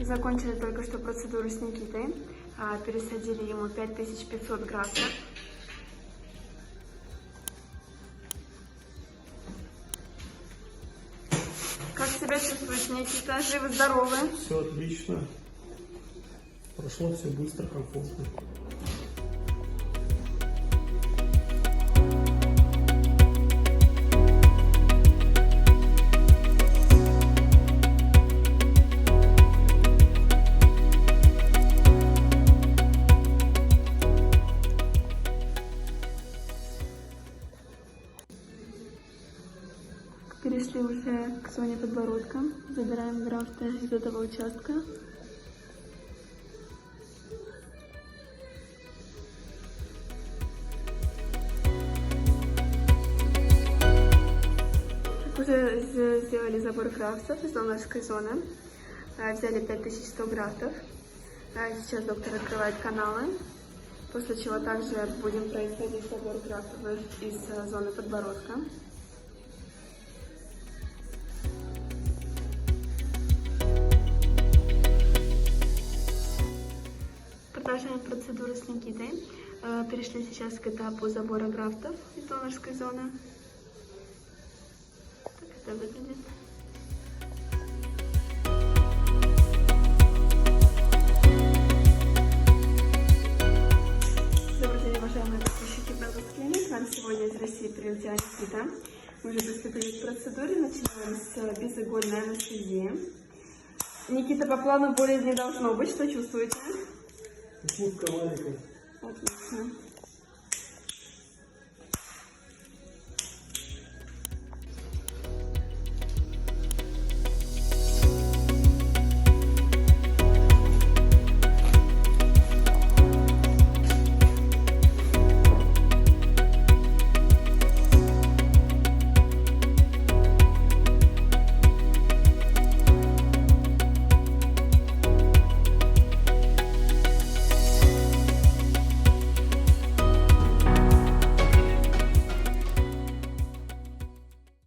Закончили только что процедуру с Никитой. Пересадили ему 5500 графтов. Как себя чувствуете, Никита? Живы-здоровы? Все отлично. Прошло все быстро, комфортно. Перешли уже к зоне подбородка. Забираем графты из этого участка. Уже сделали забор графтов из донорской зоны. Взяли 5100 графтов. Сейчас доктор открывает каналы. После чего также будем производить забор графтов из зоны подбородка. Продолжаем процедуру с Никитой. Перешли сейчас к этапу забора графтов из донорской зоны. Так это выглядит. Добрый день, уважаемые подписчики Беллус Клиник. К нам сегодня из России прилетела Никита. Мы уже приступили к процедуре. Начинаем с безигольной анестезии. Никита, по плану боли не должно быть. Что чувствуете? Шутка маленькая. Отлично.